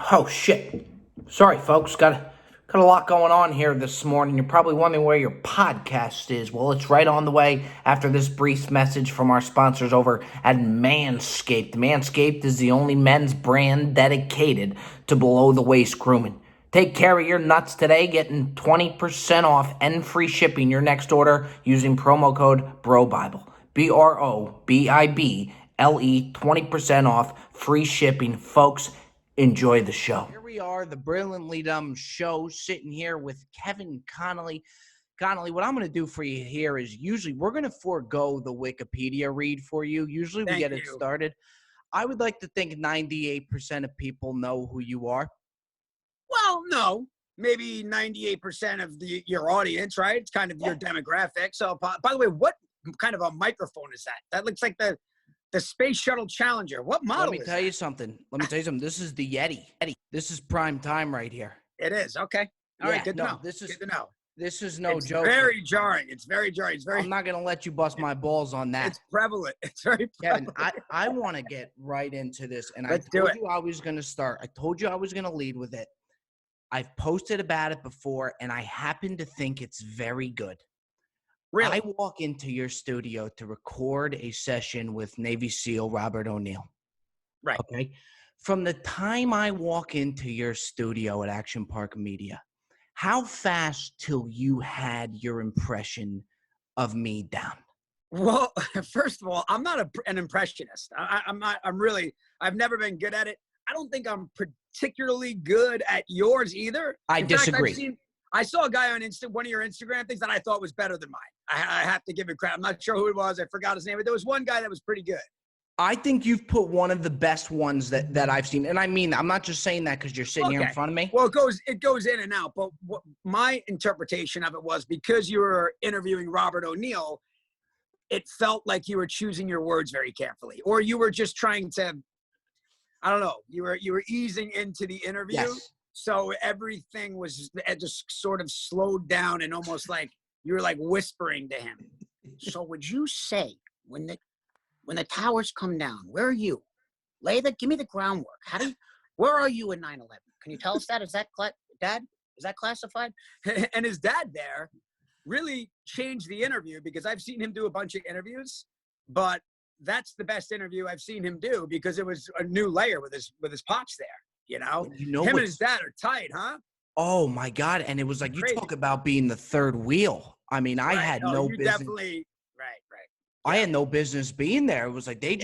Oh shit. Sorry folks, got a lot going on here this morning. You're probably wondering where your podcast is. Well, it's right on the way after this brief message from our sponsors over at Manscaped. Manscaped is the only men's brand dedicated to below the waist grooming. Take care of your nuts today, getting 20% off and free shipping your next order using promo code BROBIBLE. BROBIBLE, 20% off, free shipping. Folks, enjoy the show. Here we are, the Brilliantly Dumb Show, sitting here with Kevin Connolly. Connolly, what I'm going to do for you here is usually we're going to forego the Wikipedia read for you. Usually we get it started. I would like to think 98% of people know who you are. Well, no, maybe 98% of your audience, right? It's kind of your demographic. So, by the way, what kind of a microphone is that? That looks like the Space Shuttle Challenger. What model is that? Let me tell you something. This is the Yeti. This is prime time right here. It is. Okay. All right. Good to know. Good to know. This is no joke. It's very jarring. It's very jarring. I'm not going to let you bust my balls on that. It's prevalent. It's very prevalent. Kevin, I want to get right into this. And I told you I was going to start. I told you I was going to lead with it. I've posted about it before, and I happen to think it's very good. Really? I walk into your studio to record a session with Navy SEAL Robert O'Neill. Right. Okay. From the time I walk into your studio at Action Park Media, how fast till you had your impression of me down? Well, first of all, I'm not an impressionist. I've never been good at it. I don't think I'm particularly good at yours either. I disagree. I saw a guy on one of your Instagram things that I thought was better than mine. I have to give it credit. I'm not sure who it was. I forgot his name, but there was one guy that was pretty good. I think you've put one of the best ones that I've seen. And I mean, I'm not just saying that because you're sitting here in front of me. Well, it goes in and out. But my interpretation of it was because you were interviewing Robert O'Neill, it felt like you were choosing your words very carefully. Or you were just trying to, I don't know, you were easing into the interview. Yes. So everything was just sort of slowed down and almost like you were like whispering to him. So would you say when the towers come down, where are you? Give me the groundwork. Where are you in 9/11? Can you tell us that? Is that Dad? Is that classified? And his dad there really changed the interview because I've seen him do a bunch of interviews, but that's the best interview I've seen him do because it was a new layer with his pops there. You know him and his dad are tight, huh? Oh my God. And it was like, you talk about being the third wheel. I mean, I had no business. Definitely. Right. I had no business being there. It was like, they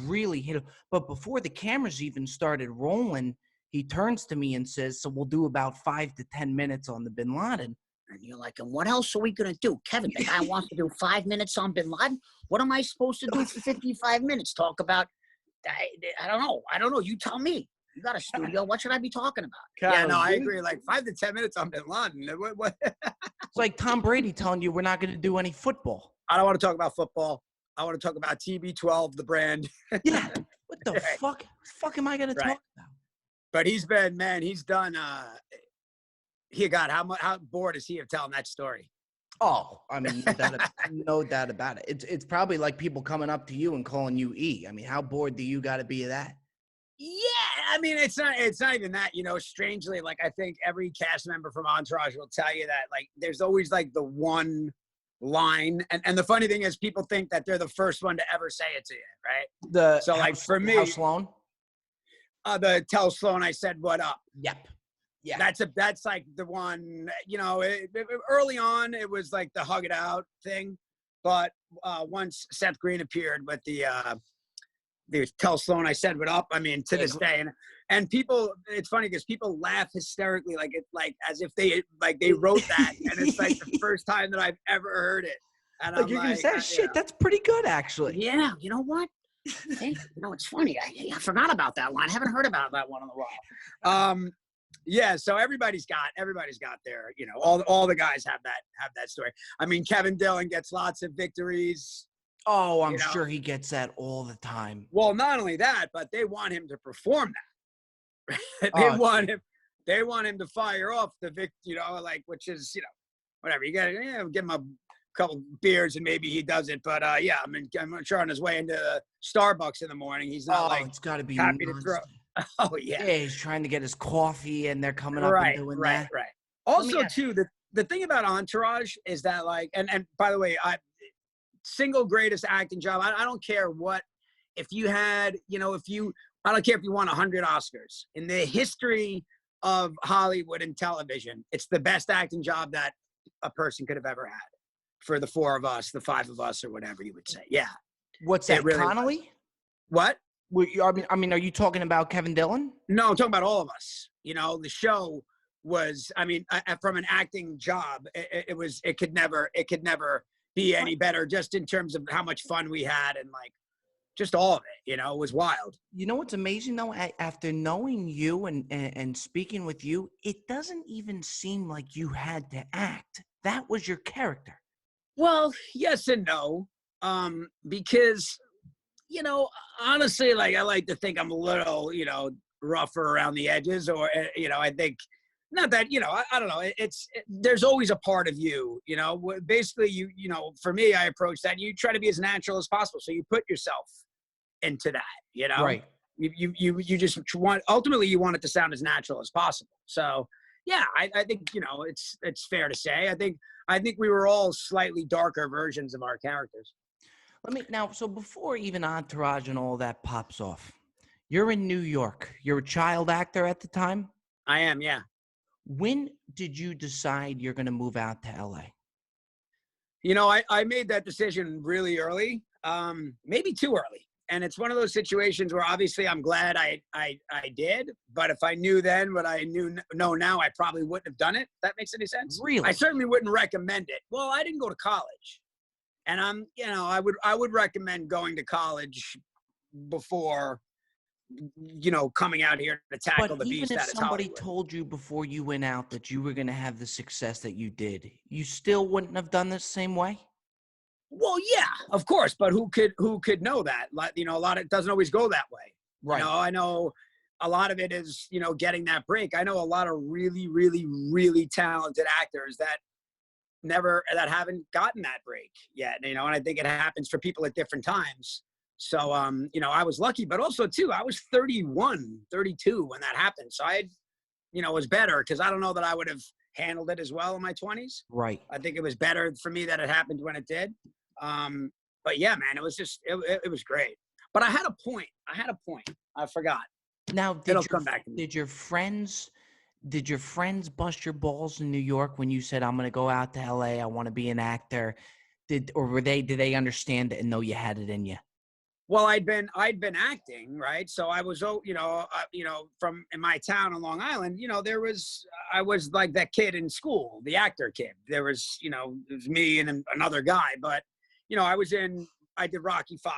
really hit it. But before the cameras even started rolling, he turns to me and says, so we'll do about 5 to 10 minutes on the Bin Laden. And you're like, and what else are we going to do? Kevin, the guy wants to do 5 minutes on Bin Laden. What am I supposed to do for 55 minutes? Talk about, I don't know. You tell me. You got a studio. What should I be talking about? Yeah, no, I agree. Like 5 to 10 minutes on Bin Laden. What? It's like Tom Brady telling you we're not going to do any football. I don't want to talk about football. I want to talk about TB12, the brand. Yeah. What the fuck? Fuck am I going to talk about? But he's done. How bored is he of telling that story? Oh, I mean, no doubt about it. It's probably like people coming up to you and calling you E. I mean, how bored do you got to be of that? Yeah, I mean, it's not even that, strangely, like I think every cast member from Entourage will tell you that, like, there's always like the one line. And the funny thing is people think that they're the first one to ever say it to you, right? For me, how Sloan? The tell Sloan I said what up. Yep. Yeah. That's like the one, early on it was like the hug it out thing. But once Seth Green appeared with the tell Sloan I said what up. I mean, to this day, and people, it's funny because people laugh hysterically, like as if they wrote that, and it's like the first time that I've ever heard it. And like you're gonna say, shit, that's pretty good, actually. Yeah, you know what? Hey, it's funny. I forgot about that line. I haven't heard about that one in a while. Yeah, so everybody's got their, all the guys have that story. I mean, Kevin Dillon gets lots of victories. Oh, I'm sure he gets that all the time. Well, not only that, but they want him to perform that. They want him to fire off the which is, whatever. You got to give him a couple beers and maybe he does it. But I'm sure on his way into Starbucks in the morning, he's not it's got to be happy to throw. Oh yeah. Yeah, he's trying to get his coffee, and they're coming up and Right, doing right, that. right. Let me Also, ask. too, the thing about Entourage is that, like, and by the way, single greatest acting job. I don't care what, if you had, I don't care if you won 100 Oscars in the history of Hollywood and television. It's the best acting job that a person could have ever had for the four of us, the five of us, or whatever you would say. Yeah, What's it that, really was. Connolly? What? I mean, are you talking about Kevin Dillon? No, I'm talking about all of us. The show was, from an acting job, it could never be any better, just in terms of how much fun we had, and like just all of it, it was wild. You know what's amazing though? After knowing you and speaking with you, it doesn't even seem like you had to act. That was your character. Well, yes and no. Because, honestly, like, I like to think I'm a little, rougher around the edges, or, I think, not that, I don't know. There's always a part of you, basically for me, I approach that. You try to be as natural as possible. So you put yourself into that, Right. you just ultimately you want it to sound as natural as possible. So yeah, I think, it's fair to say, I think we were all slightly darker versions of our characters. So before even Entourage and all that pops off, you're in New York. You're a child actor at the time. I am, yeah. When did you decide you're going to move out to LA? I made that decision really early, maybe too early. And it's one of those situations where obviously I'm glad I did, but if I knew then what I know now, I probably wouldn't have done it. If that makes any sense? Really? I certainly wouldn't recommend it. Well, I didn't go to college, and I would recommend going to college before, coming out here to tackle the beast Even if that is somebody Hollywood. told you before you went out that you were going to have the success that you did, you still wouldn't have done this same way? Well, yeah, of course, but who could know that? Like, a lot of it doesn't always go that way. Right. I know a lot of it is, getting that break. I know a lot of really, really, really talented actors that haven't gotten that break yet. And I think it happens for people at different times. So, I was lucky, but also too, I was 31, 32 when that happened. So I, was better, because I don't know that I would have handled it as well in my 20s. Right. I think it was better for me that it happened when it did. But yeah, man, it was just, it was great. But I had a point. I forgot. Now, It'll come back to me. Did your friends bust your balls in New York when you said, I'm going to go out to LA, I want to be an actor? Did they understand it and know you had it in you? Well, I'd been acting, right? So I was, from in my town on Long Island, I was like that kid in school, the actor kid. There was, it was me and another guy, but, I did Rocky V.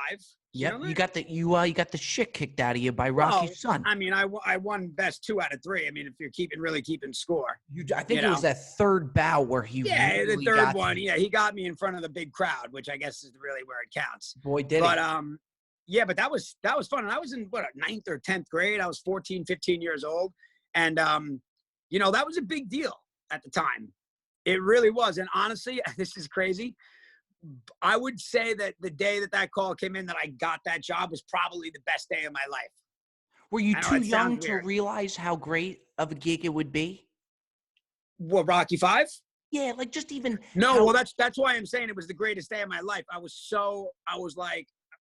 Yep, you got the shit kicked out of you by Rocky's son. I won best 2 out of 3. If you're keeping score. I think it was that third bout where he really the third got one. Yeah, he got me in front of the big crowd, which I guess is really where it counts. Boy, did but, he. Yeah, but that was fun. And I was in 9th or 10th grade. I was 14, 15 years old. And, that was a big deal at the time. It really was. And honestly, this is crazy. I would say that the day that call came in that I got that job was probably the best day of my life. Were you too young to realize how great of a gig it would be? What, Rocky V? Yeah, like just even. No, well, that's why I'm saying it was the greatest day of my life. I was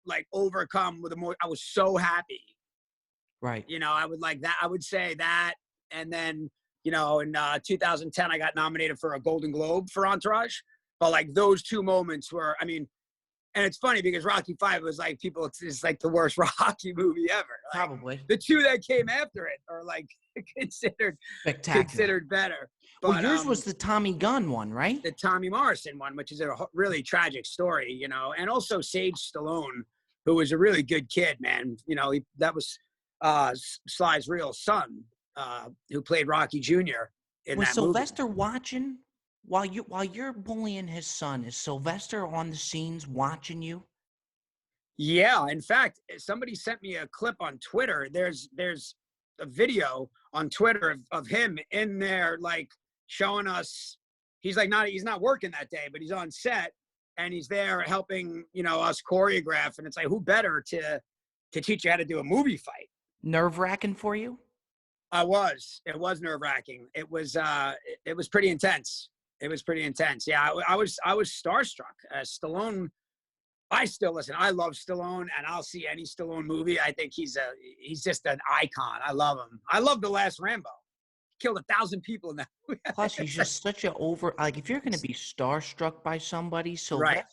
like overcome with I was so happy. Right. I would like that. I would say that. And then, in 2010, I got nominated for a Golden Globe for Entourage. But like those 2 moments were, and it's funny because Rocky V was like it's like the worst Rocky movie ever. Like, probably. The 2 that came after it are like considered better. But, well, yours was the Tommy Gunn one, right? The Tommy Morrison one, which is a really tragic story, and also Sage Stallone, who was a really good kid, man. That was Sly's real son, who played Rocky Jr. in was that Sylvester movie. Watching while you're bullying his son? Is Sylvester on the scenes watching you? Yeah, in fact, somebody sent me a clip on Twitter. There's a video on Twitter of him in there, like showing us. He's not working that day, but he's on set and he's there helping us choreograph. And it's like, who better to teach you how to do a movie fight? nerve-wracking for you? It was nerve-wracking. It was pretty intense. It was pretty intense. Yeah, I was starstruck. Stallone, listen, I love Stallone, and I'll see any Stallone movie. I think he's just an icon. I love him. I love The Last Rambo. He killed 1,000 people in that movie. Plus, he's just such a like, if you're gonna be starstruck by somebody, Right.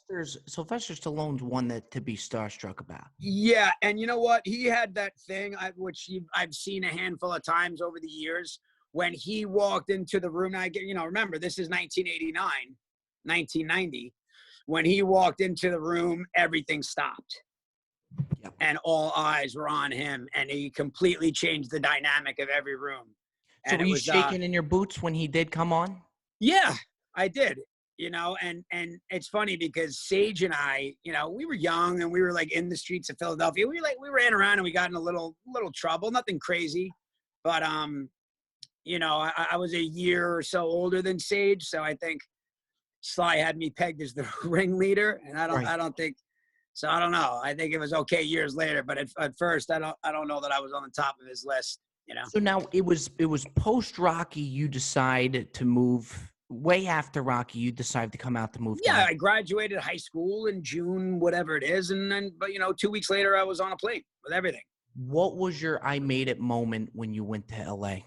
Sylvester Stallone's one that to be starstruck about. Yeah, and you know what? He had that thing, I've seen a handful of times over the years, when he walked into the room. Now, remember, this is 1989, 1990. When he walked into the room, everything stopped. Yep. And all eyes were on him, and he completely changed the dynamic of every room. So And were it you was, shaking in your boots when he did come on? yeah, I did. And it's funny because Sage and I, we were young and we were like in the streets of Philadelphia. We ran around and we got in a little trouble, nothing crazy, but I was a year or so older than Sage, so I think Sly had me pegged as the ringleader, and I don't think so. I don't know. I think it was okay years later, but at first, I don't know that I was on the top of his list. So now it was post Rocky. You decided to move way after Rocky. You decided to come out to move. Yeah, I graduated high school in June, whatever it is, and then 2 weeks later, I was on a plane with everything. What was your I made it moment when you went to LA?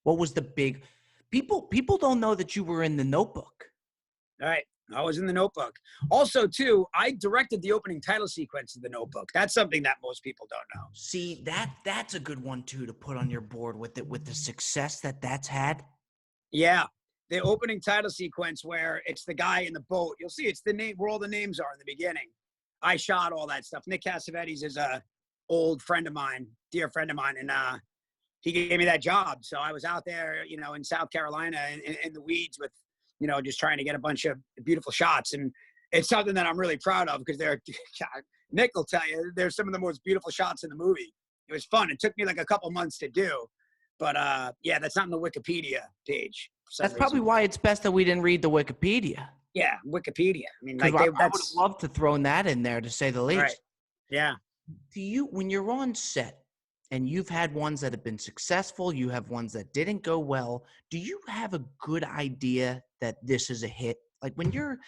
What was the big people don't know that you were in The Notebook. All right. I was in The Notebook. Also, too, I directed the opening title sequence of The Notebook. That's something that most people don't know. See, that's a good one too to put on your board with the success that's had. Yeah. The opening title sequence where it's the guy in the boat. You'll see it's the name where all the names are in the beginning. I shot all that stuff. Nick Cassavetes is a old friend of mine, dear friend of mine, and he gave me that job. So I was out there, in South Carolina in the weeds with, just trying to get a bunch of beautiful shots. And it's something that I'm really proud of because Nick will tell you, there's some of the most beautiful shots in the movie. It was fun. It took me like a couple months to do, but yeah, that's not on the Wikipedia page. That's probably why it's best that we didn't read the Wikipedia. Yeah, Wikipedia. I mean, I would have loved to throw that in there, to say the least. Right. Yeah. Do you, when you're on set, and you've had ones that have been successful, you have ones that didn't go well, do you have a good idea that this is a hit? Like when you're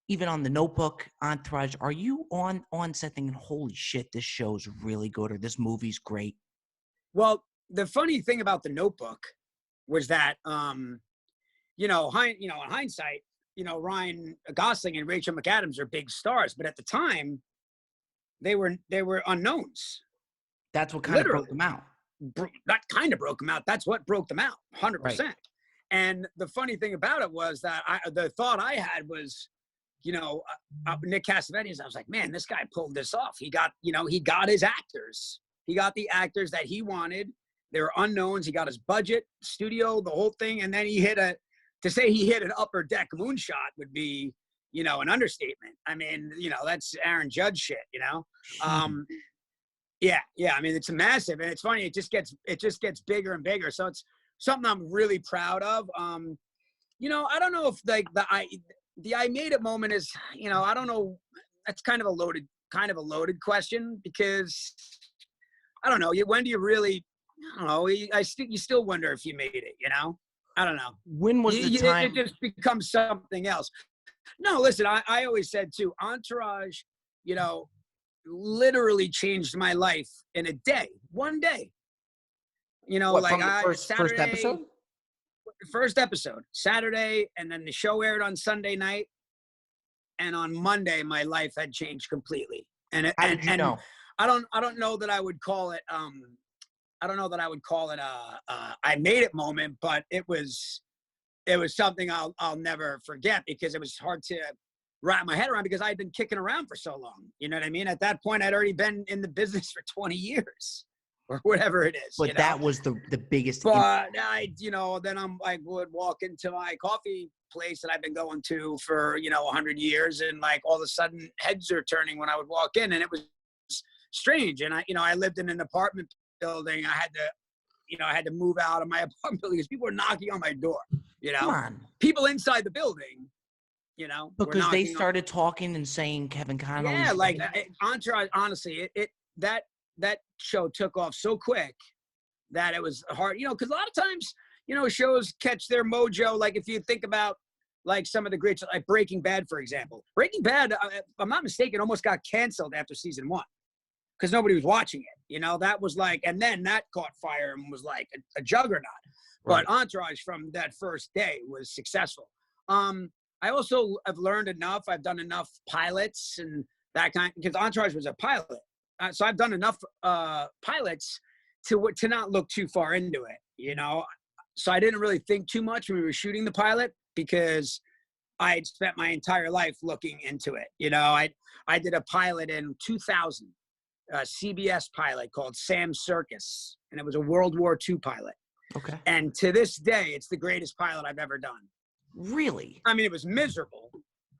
even on The Notebook, Entourage, are you on set thinking, holy shit, this show's really good, or this movie's great? Well, the funny thing about The Notebook was that, in hindsight, Ryan Gosling and Rachel McAdams are big stars, but at the time, they were unknowns. That's what kind of broke them out. That kind of broke them out. That's what broke them out, 100%. Right. And the funny thing about it was that the thought I had was, Nick Cassavetes. I was like, man, this guy pulled this off. He got his actors. He got the actors that he wanted. They were unknowns. He got his budget, studio, the whole thing. And then to say he hit an upper deck moonshot would be, an understatement. I mean, that's Aaron Judge shit, Yeah. I mean, it's massive, and it's funny. It just gets bigger and bigger. So it's something I'm really proud of. I don't know if like the I made it moment is, I don't know. That's kind of a loaded question because I don't know. When do you really? I don't know. You still wonder if you made it. I don't know. When was the time? It just becomes something else. No, listen. I always said too. Entourage, literally changed my life in a day, one day. First episode? First episode, Saturday, and then the show aired on Sunday night. And on Monday, my life had changed completely. And How did you know? I don't know that I would call it I don't know that I would call it I made it moment, but it was something I'll never forget because it was hard to wrap my head around because I had been kicking around for so long. You know what I mean? At that point, I'd already been in the business for 20 years or whatever it is. But that was the biggest. But then I would walk into my coffee place that I've been going to for, 100 years. And like all of a sudden heads are turning when I would walk in, and it was strange. And I lived in an apartment building. I had to move out of my apartment building because people were knocking on my door, Come on. People inside the building, because they started talking and saying Kevin Connolly. Yeah, like Entourage, honestly, that show took off so quick that it was hard, because a lot of times, shows catch their mojo. Like if you think about like some of the greats, like Breaking Bad, for example. Breaking Bad, if I'm not mistaken, almost got canceled after season 1 because nobody was watching it. That was like, and then that caught fire and was like a juggernaut. Right. But Entourage from that first day was successful. I also have learned enough. I've done enough pilots and that kind, because Entourage was a pilot. So I've done enough pilots to not look too far into it, So I didn't really think too much when we were shooting the pilot because I had spent my entire life looking into it. I did a pilot in 2000, a CBS pilot called Sam Circus, and it was a World War II pilot. Okay. And to this day, it's the greatest pilot I've ever done. Really? I mean, it was miserable.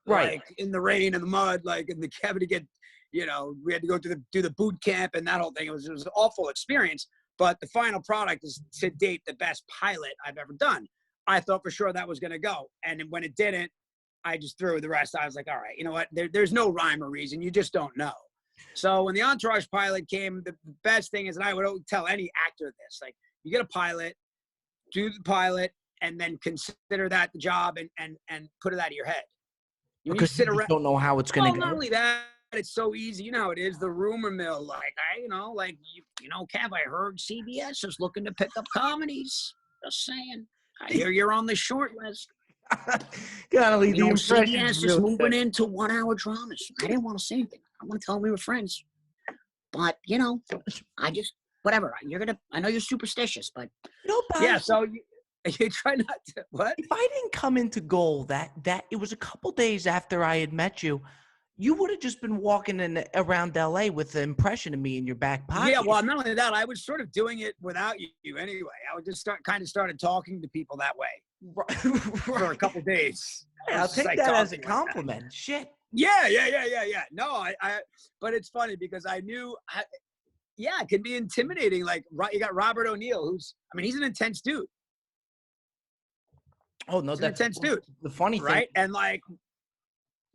Right. Like in the rain and the mud, like in the cabin to get, we had to go do the boot camp and that whole thing. It was an awful experience. But the final product is to date the best pilot I've ever done. I thought for sure that was going to go. And when it didn't, I just threw the rest. I was like, all right, you know what? There's no rhyme or reason. You just don't know. So when the Entourage pilot came, the best thing is, and I would tell any actor this, like, you get a pilot, do the pilot, and then consider that the job and put it out of your head. Because you just don't know how it's going to go. Not only that, it's so easy. You know how it is, the rumor mill. Like, Kev, I heard CBS is looking to pick up comedies. Just saying. I hear you're on the short list. Connolly, the impression CBS is moving into 1-hour dramas. I didn't want to say anything. I want to tell them we were friends. But, I just, whatever. I know you're superstitious, but. Yeah, so you try not to, what? If I didn't come into goal that it was a couple days after I had met you, you would have just been walking around LA with the impression of me in your back pocket. Yeah, well, not only that, I was sort of doing it without you anyway. I would just started talking to people that way for a couple days. I'll take that as a compliment. Like shit. Yeah. No, but it's funny because I knew, it can be intimidating. Like, you got Robert O'Neill, he's an intense dude. Oh, no, that's an intense dude. The funny thing. Right? And like,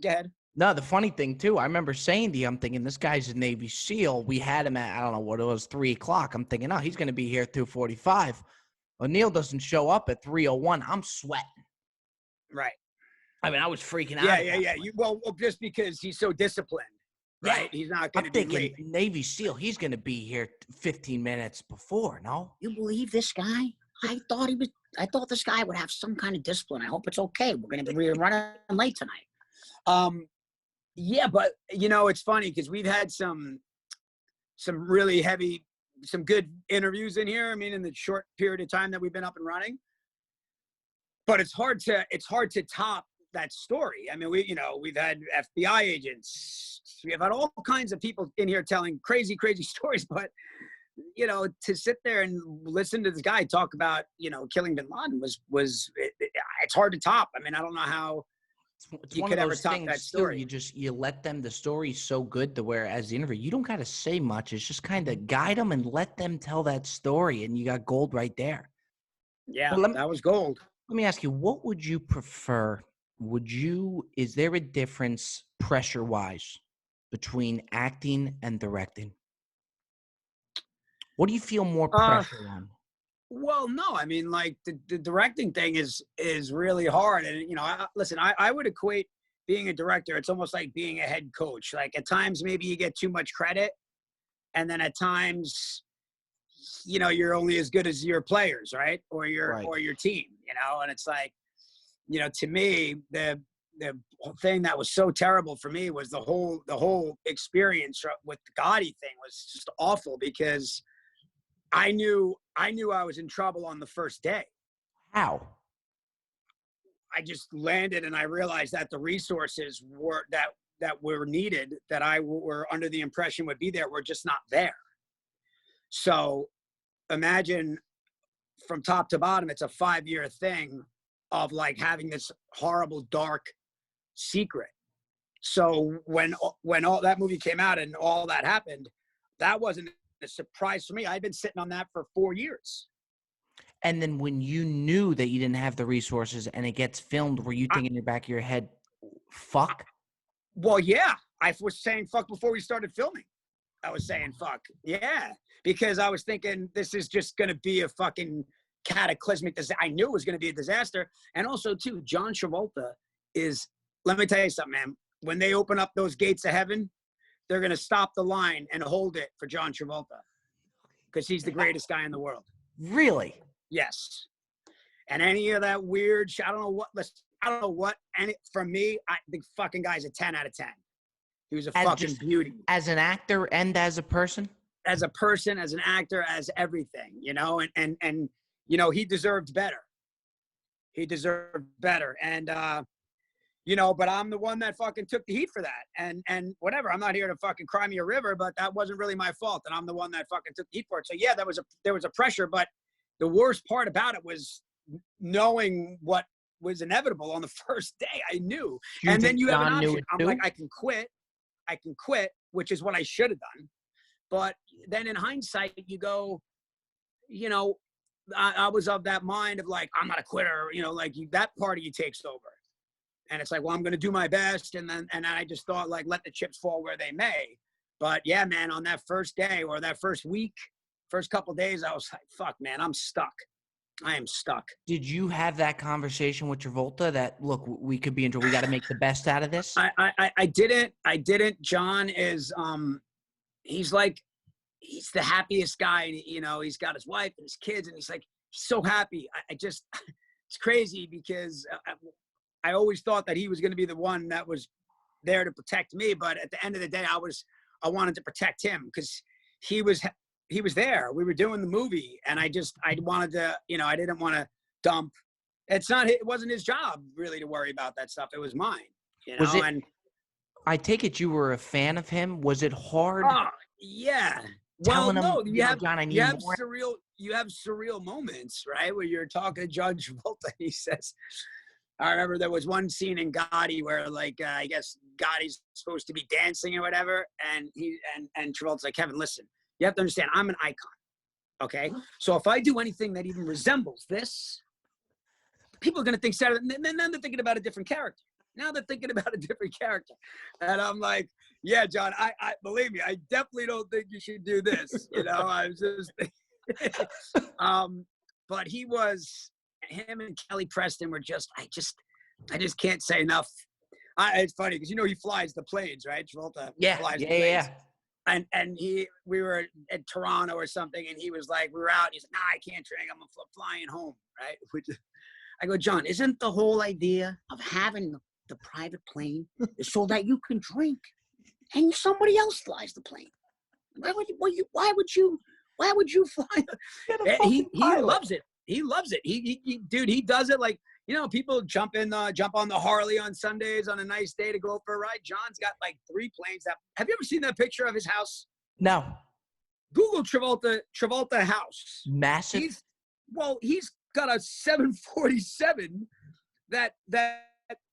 go ahead. No, the funny thing, too, I remember saying to you, I'm thinking, this guy's a Navy SEAL. We had him at, I don't know what it was, 3 o'clock. I'm thinking, he's going to be here at 2:45. O'Neill doesn't show up at 3:01. I'm sweating. Right. I was freaking out. Yeah. Well, just because he's so disciplined, right? Yeah. He's not going to be late. Navy SEAL, he's going to be here 15 minutes before, no? You believe this guy? I thought this guy would have some kind of discipline. I hope it's okay. We're going to be running late tonight. Yeah, but it's funny because we've had some really heavy, some good interviews in here. In the short period of time that we've been up and running. But it's hard to top that story. We've had FBI agents. We have had all kinds of people in here telling crazy, crazy stories. But to sit there and listen to this guy talk about killing Bin Laden it's hard to top. I don't know how. You could ever top that story. You let them. The story's so good to where, as the interview, you don't got to say much. It's just kind of guide them and let them tell that story, and you got gold right there. Yeah, that was gold. Let me ask you, what would you prefer? Is there a difference pressure-wise between acting and directing? What do you feel more pressure on? Well, no, the directing thing is really hard. And, I would equate being a director. It's almost like being a head coach. Like at times, maybe you get too much credit. And then at times, you're only as good as your players, right? Or your team, and it's like, to me, the thing that was so terrible for me was the whole experience with the GOTTI thing was just awful because I knew I was in trouble on the first day. How? I just landed and I realized that the resources that were needed, that I were under the impression would be there, were just not there. So imagine from top to bottom, it's a 5-year thing of like having this horrible, dark secret. So when all that movie came out and all that happened, that wasn't a surprise for me. I'd been sitting on that for 4 years. And then when you knew that you didn't have the resources and it gets filmed, were you thinking in the back of your head, fuck? Well, yeah. I was saying fuck before we started filming. I was saying fuck. Yeah. Because I was thinking this is just going to be a fucking cataclysmic disaster. I knew it was going to be a disaster. And also, too, John Travolta is, let me tell you something, man. When they open up those gates of heaven, they're going to stop the line and hold it for John Travolta because he's the greatest guy in the world. Really? Yes. And any of that weird shit, I don't know what. And for me, the fucking guy's a 10 out of 10. He was a fucking beauty. As an actor and as a person? As a person, as an actor, as everything, you know, and you know, he deserved better. He deserved better. And, you know, but I'm the one that fucking took the heat for that. And whatever, I'm not here to fucking cry me a river, but that wasn't really my fault. And I'm the one that fucking took the heat for it. So yeah, there was a pressure, but the worst part about it was knowing what was inevitable on the first day. I knew. And then you have an option. I'm like, I can quit, which is what I should have done. But then in hindsight, you go, you know, I was of that mind of like, I'm not a quitter, you know, like that part of you takes over. And it's like, well, I'm going to do my best. And then I just thought, like, let the chips fall where they may. But yeah, man, on that first day or that first week, first couple of days, I was like, fuck, man, I'm stuck. I am stuck. Did you have that conversation with Travolta that, look, we could be in trouble, we got to make the best out of this? I didn't. John is, he's the happiest guy. You know, he's got his wife and his kids and he's like, he's so happy. It's crazy because I always thought that he was going to be the one that was there to protect me. But at the end of the day, I wanted to protect him because he was there. We were doing the movie and I wanted to, you know, I didn't want to dump. It wasn't his job really to worry about that stuff. It was mine, you know. And I take it you were a fan of him. Was it hard? Oh, yeah. Well, no, you have surreal moments, right? Where you're talking to John Travolta. He says, I remember there was one scene in GOTTI where, like, I guess Gotti's supposed to be dancing or whatever, and and Travolta's like, Kevin, listen, you have to understand, I'm an icon, okay? So if I do anything that even resembles this, people are gonna think Saturday. And then they're thinking about a different character. Now they're thinking about a different character, and I'm like, yeah, John, I believe me, I definitely don't think you should do this. You know, I was just, but him and Kelly Preston were just, I just can't say enough. It's funny because, you know, he flies the planes, right? Travolta flies the planes. Yeah. And we were at Toronto or something, and he was like, we were out. He's like, nah, I can't drink. I'm flying home, right? I go, John, isn't the whole idea of having the private plane is so that you can drink, and somebody else flies the plane? Why would you fly? He loves it. He loves it. Dude, he does it like, you know, people jump on the Harley on Sundays on a nice day to go for a ride. John's got like 3 planes. Have you ever seen that picture of his house? No. Google Travolta house. Massive. He's got a 747 that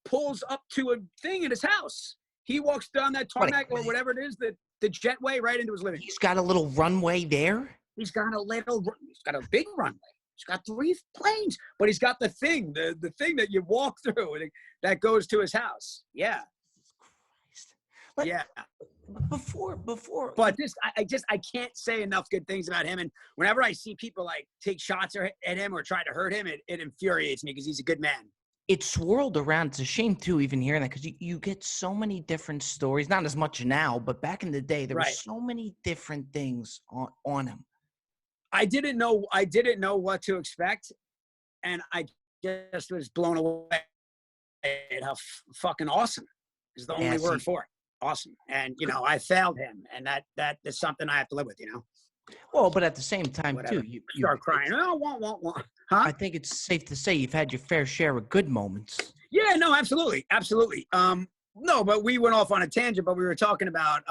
pulls up to a thing in his house. He walks down that tarmac or whatever it is, the jetway right into his living room. He's got a little runway there? He's got a big runway. He's got 3 planes, but he's got the thing that you walk through and that goes to his house. Yeah. Christ. Yeah. Before. But I can't say enough good things about him. And whenever I see people like take shots at him or try to hurt him, it infuriates me because he's a good man. It swirled around. It's a shame too, even hearing that, because you get so many different stories. Not as much now, but back in the day, there were so many different things on him. I didn't know what to expect, and I just was blown away at how fucking awesome is the only word for it. Awesome. And, you know, I failed him, and that is something I have to live with, you know. Well, but at the same time, too, you start crying. Huh? I think it's safe to say you've had your fair share of good moments. Yeah, no, absolutely. No, but we went off on a tangent, but we were talking about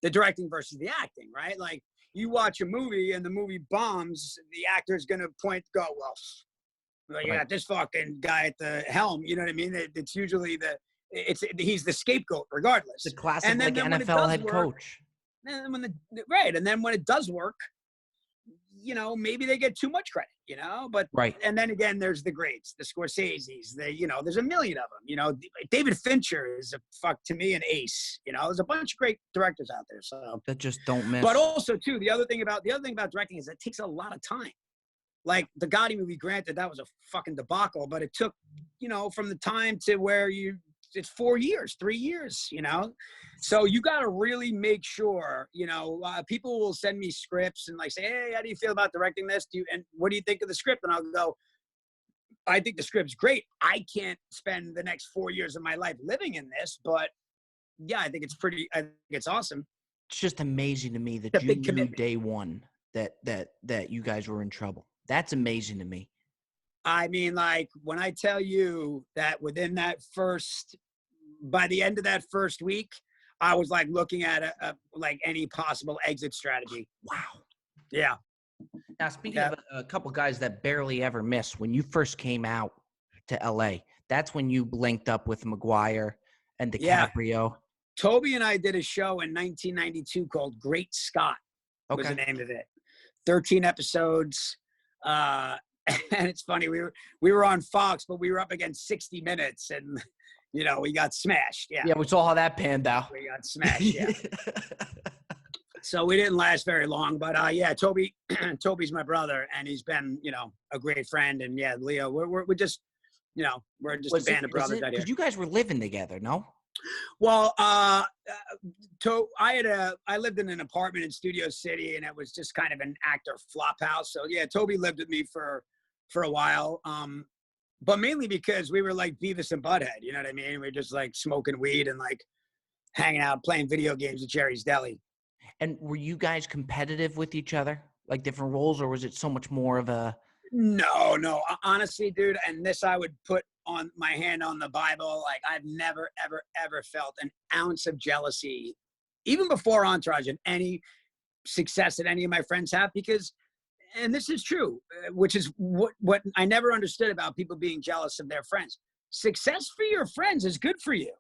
the directing versus the acting, right? Like, you watch a movie and the movie bombs, the actor's going to go, well, you got this fucking guy at the helm. You know what I mean? It's usually he's the scapegoat regardless. The classic NFL head coach. And then when it does work, maybe they get too much credit, but Right. and then again, there's the greats, the Scorseses, there's a million of them, David Fincher is to me an ace, there's a bunch of great directors out there. So That just don't miss. but also too, the other thing about directing is it takes a lot of time. Like the GOTTI movie, granted, that was a fucking debacle, but it took, from the time to where it's 4 years, 3 years, So you got to really make sure, people will send me scripts and like say, hey, how do you feel about directing this? And what do you think of the script? And I'll go, I think the script's great. I can't spend the next 4 years of my life living in this, but yeah, I think it's awesome. It's just amazing to me that It's a you big knew commitment. day one that you guys were in trouble. That's amazing to me. I mean, like when I tell you that by the end of that first week, I was like looking at like any possible exit strategy. Wow. Yeah. Now, speaking of a couple guys that barely ever miss, when you first came out to LA, that's when you linked up with Maguire and DiCaprio. Yeah. Tobey and I did a show in 1992 called Great Scott. Was the name of it. 13 episodes. And it's funny, we were on Fox, but we were up against 60 Minutes, and we got smashed. Yeah, we saw how that panned out. We got smashed. Yeah. So we didn't last very long, but Toby's my brother, and he's been a great friend. And yeah, Leo, we're just we're just a band of brothers out here. Because you guys were living together, no? Well, I lived in an apartment in Studio City, and it was just kind of an actor flop house. So yeah, Tobey lived with me for a while. But mainly because we were like Beavis and Butthead, you know what I mean? We were just like smoking weed and like hanging out, playing video games at Jerry's Deli. And were you guys competitive with each other, like different roles, or was it so much more of a? No, honestly, dude. And this, I would put on my hand on the Bible. Like I've never, ever, ever felt an ounce of jealousy, even before Entourage, and any success that any of my friends have, because, and this is true, which is what I never understood about people being jealous of their friends. Success for your friends is good for you.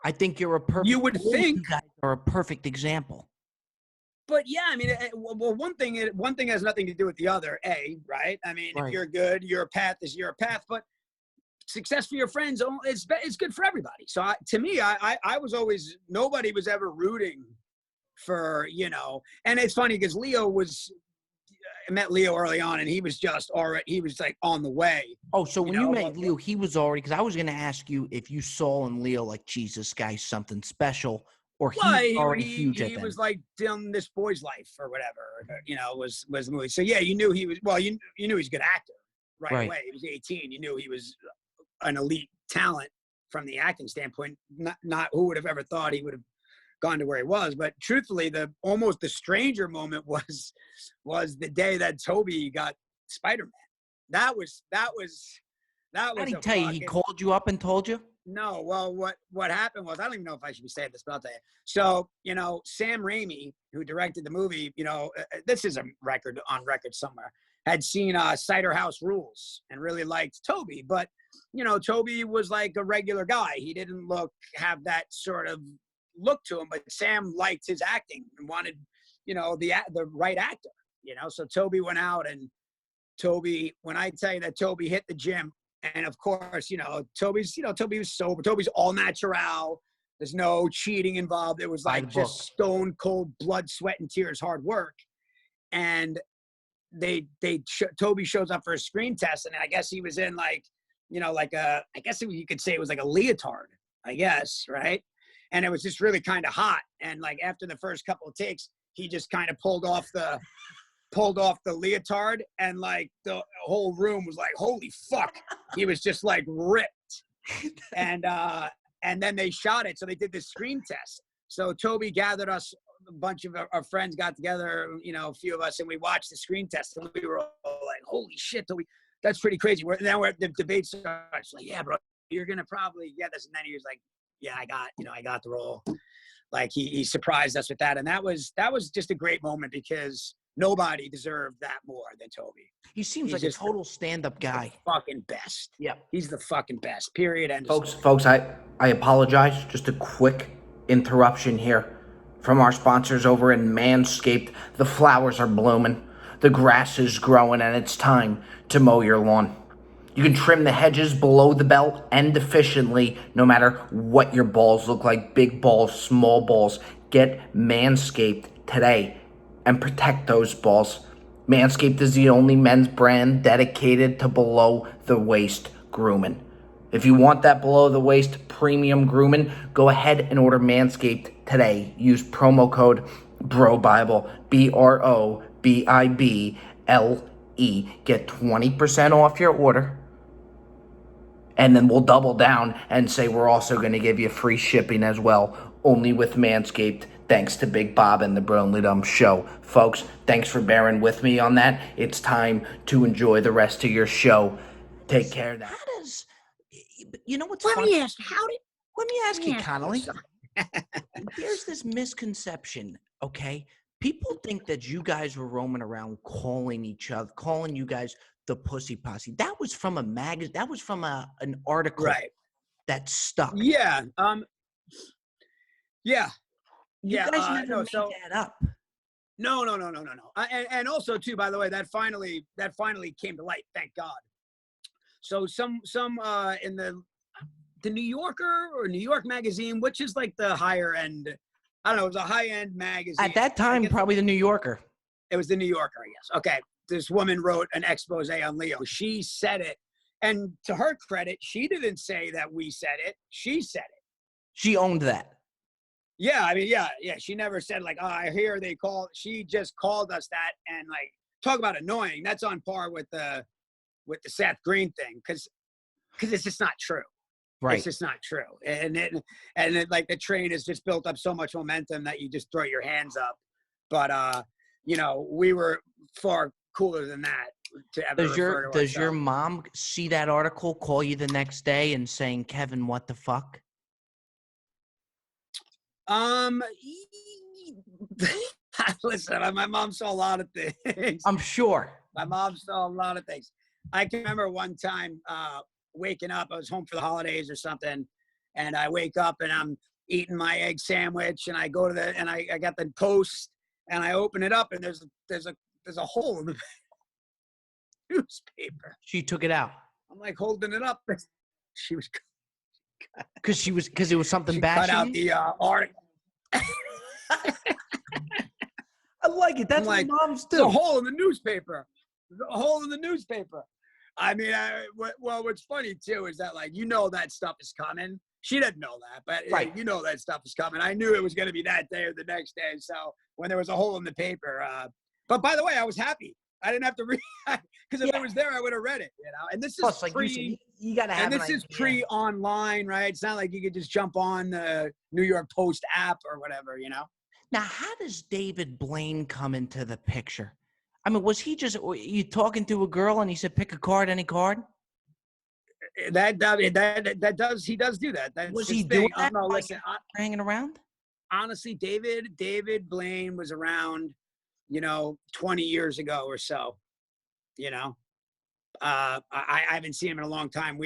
I think you're a perfect. You would think you guys are a perfect example. But yeah, I mean, well, one thing has nothing to do with the other. Right? I mean, right. If you're good, your path is your path. But success for your friends, it's good for everybody. So to me, I was always, nobody was ever rooting for, and it's funny because I met Leo early on, and he was like on the way. Oh, so when you met Leo, he was already, because I was going to ask you if you saw in Leo like, geez, this guy's something special, or he was already huge at that. He was like doing This Boy's Life or whatever, was the movie. So yeah, you knew he was, you knew he's a good actor right away. He was 18. You knew he was an elite talent from the acting standpoint. Not who would have ever thought he would have gone to where he was. But truthfully, almost the stranger moment was the day that Tobey got Spider-Man. That was. How did he tell you? He called you up and told you? No. Well, what happened was, I don't even know if I should be saying this, but I'll tell you. So, Sam Raimi, who directed the movie, this is a record somewhere, had seen Cider House Rules and really liked Tobey. But, Tobey was like a regular guy. He didn't have that sort of look to him, but Sam liked his acting and wanted, the right actor, So Tobey went out, and when I tell you that Tobey hit the gym, and of course, Tobey was sober. Tobey's all natural. There's no cheating involved. It was like just stone cold blood, sweat, and tears, hard work. And Tobey shows up for a screen test, and I guess he was in like, I guess you could say it was like a leotard, I guess, right? And it was just really kind of hot. And like after the first couple of takes, he just kind of pulled off the leotard, and like the whole room was like, holy fuck. He was just like ripped. And then they shot it. So they did this screen test. So Tobey gathered us, a bunch of our friends got together, a few of us, and we watched the screen test, and we were all like, holy shit, Tobey, that's pretty crazy. We're at the debate starts, like, yeah, bro, you're going to probably get this. And then he was like, yeah, I got the role. Like he surprised us with that. And that was just a great moment, because nobody deserved that more than Tobey. He seems like a total stand-up guy. Fucking best. Yeah. He's the fucking best. Period. End. Folks, I apologize. Just a quick interruption here. From our sponsors over in Manscaped, the flowers are blooming, the grass is growing, and it's time to mow your lawn. You can trim the hedges below the belt and efficiently, no matter what your balls look like, big balls, small balls. Get Manscaped today and protect those balls. Manscaped is the only men's brand dedicated to below the waist grooming. If you want that below the waist premium grooming, go ahead and order Manscaped today. Use promo code BROBIBLE, BROBIBLE. Get 20% off your order. And then we'll double down and say we're also going to give you free shipping as well, only with Manscaped, thanks to Big Bob and the Brilliantly Dumb Show. Folks, thanks for bearing with me on that. It's time to enjoy the rest of your show. Take care of that. How does, you know what's funny? Let me ask you, Connolly. There's this misconception, okay? People think that you guys were roaming around calling you guys the Pussy Posse. That was from a magazine. That was from an article that stuck. Yeah. You guys never made that up. No. And also too, by the way, that finally came to light. Thank God. So some in the New Yorker or New York Magazine, which is like the higher end. I don't know. It was a high end magazine at that time. Probably the New Yorker. It was the New Yorker, I guess. Okay. This woman wrote an expose on Leo. She said it. And to her credit, she didn't say that we said it. She said it. She owned that. Yeah. I mean, yeah. She never said like, oh, I hear they call. She just called us that. And like, talk about annoying. That's on par with the Seth Green thing. Cause it's just not true. Right. It's just not true. And it, like the train has just built up so much momentum that you just throw your hands up. But, we were far cooler than that to ever Does your mom see that article, call you the next day and saying, Kevin, what the fuck? Listen, my mom saw a lot of things. I'm sure. My mom saw a lot of things. I can remember one time waking up. I was home for the holidays or something, and I wake up and I'm eating my egg sandwich, and I go to I got the Post, and I open it up, and there's a hole in the newspaper. She took it out. I'm like holding it up. She was because it was something bad. Cut out the article. I like it. That's what moms do. There's a hole in the newspaper. There's a hole in the newspaper. I mean, what's funny too is that that stuff is coming. She didn't know that, but that stuff is coming. I knew it was going to be that day or the next day. So when there was a hole in the paper, but by the way, I was happy. I didn't have to read because if it was there, I would have read it. And this is you gotta have. And this is pre-online, right? It's not like you could just jump on the New York Post app or whatever, Now, how does David Blaine come into the picture? I mean, was he just you talking to a girl and he said, pick a card, any card? He does do that. That's was he doing that? No, listen, hanging around? Honestly, David Blaine was around, 20 years ago or so, I haven't seen him in a long time.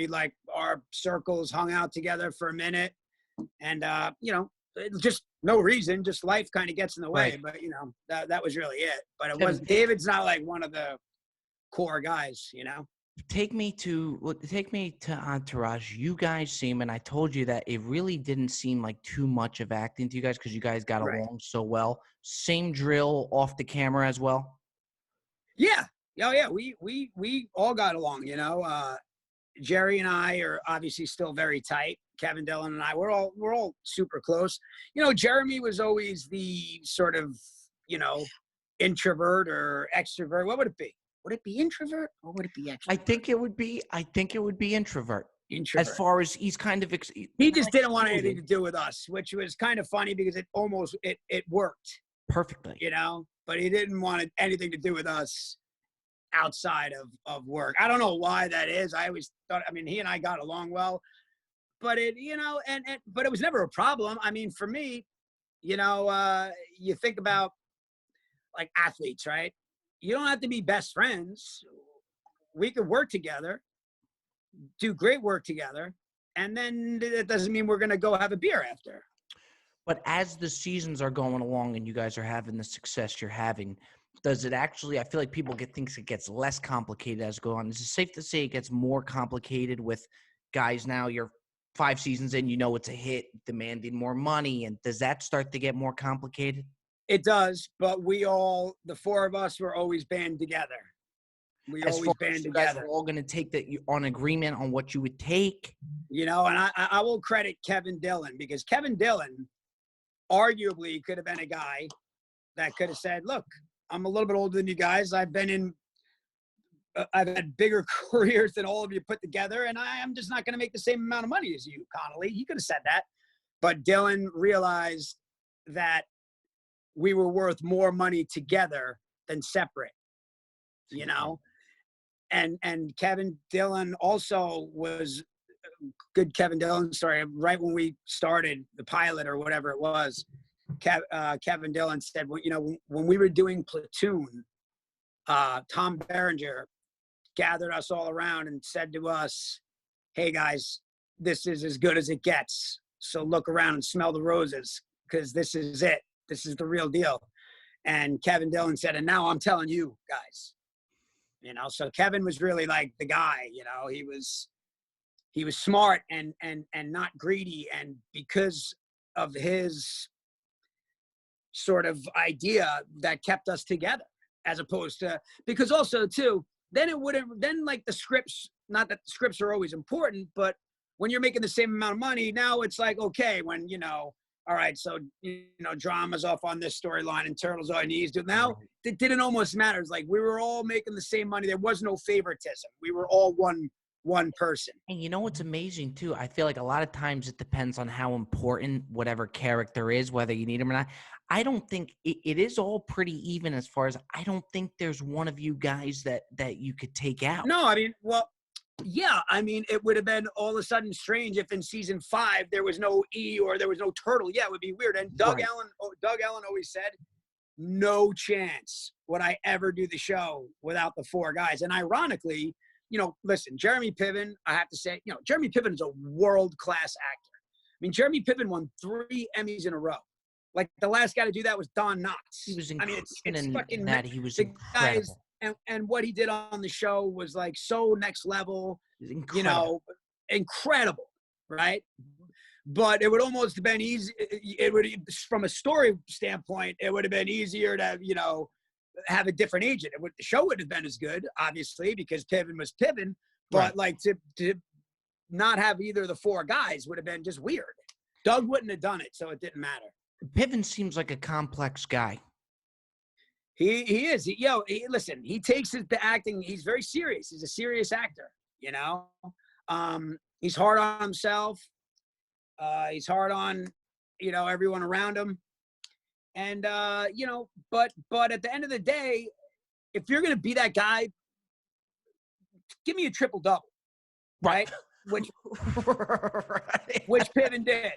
Our circles hung out together for a minute and, just no reason, just life kind of gets in the way, but that was really it. But David's not like one of the core guys, Take me to Entourage. You guys seem, and I told you that it really didn't seem like too much of acting to you guys because you guys got along so well. Same drill off the camera as well. Yeah. Oh yeah. We all got along, Jerry and I are obviously still very tight. Kevin Dillon and I, we're all super close. Jeremy was always the sort of, introvert or extrovert. What would it be? Would it be introvert or would it be extrovert? I think it would be introvert. As far as he's kind of he just didn't want anything to do with us, which was kind of funny because it almost it worked perfectly. But he didn't want anything to do with us outside of work. I don't know why that is. I always thought, he and I got along well, but but it was never a problem. I mean, for me, you think about like athletes, right? You don't have to be best friends. We could work together, do great work together, and then it doesn't mean we're going to go have a beer after. But as the seasons are going along and you guys are having the success you're having, does it actually, I feel like people thinks it gets less complicated as it goes on. Is it safe to say it gets more complicated with guys now? You're 5 seasons in, you know it's a hit, demanding more money. And does that start to get more complicated? It does, but the four of us were always band together. We As always far band as you guys together. are all going to take that you on agreement on what you would take. And I will credit Kevin Dillon, because Kevin Dillon arguably could have been a guy that could have said, look, I'm a little bit older than you guys. I've had bigger careers than all of you put together, and I'm just not going to make the same amount of money as you, Connolly. He could have said that. But Dillon realized that we were worth more money together than separate, And Kevin Dillon also was good. Kevin Dillon, sorry, right when we started the pilot or whatever it was, Kevin Dillon said, when we were doing Platoon, Tom Berenger gathered us all around and said to us, hey guys, this is as good as it gets. So look around and smell the roses, because this is it. This is the real deal. And Kevin Dillon said, and now I'm telling you guys, so Kevin was really like the guy, he was smart and not greedy. And because of his sort of idea, that kept us together, as opposed to, because also too, then like the scripts, not that the scripts are always important, but when you're making the same amount of money, now it's like, okay, when, all right, so, drama's off on this storyline and Turtles all he's doing. Now, it didn't almost matter. It's like we were all making the same money. There was no favoritism. We were all one person. And you know what's amazing, too? I feel like a lot of times it depends on how important whatever character is, whether you need him or not. I don't think it is all pretty even, as far as I don't think there's one of you guys that you could take out. No, yeah, it would have been all of a sudden strange if in season 5 there was no E or there was no Turtle. Yeah, it would be weird. And Doug Allen always said, no chance would I ever do the show without the 4 guys. And ironically, listen, Jeremy Piven, I have to say, Jeremy Piven is a world-class actor. Jeremy Piven won 3 Emmys in a row. Like, the last guy to do that was Don Knotts. He was incredible. It's fucking that he was the incredible. guys. And what he did on the show was like so next level, incredible. Incredible, right? But it would almost have been easy. It would, from a story standpoint, it would have been easier to, have a different agent. The show would have been as good, obviously, because Piven was Piven. But like to not have either of the 4 guys would have been just weird. Doug wouldn't have done it, so it didn't matter. Piven seems like a complex guy. He is. Listen, he takes the acting. He's very serious. He's a serious actor, He's hard on himself. He's hard on, everyone around him. And, but at the end of the day, if you're going to be that guy, give me a triple double, right? Which Piven did.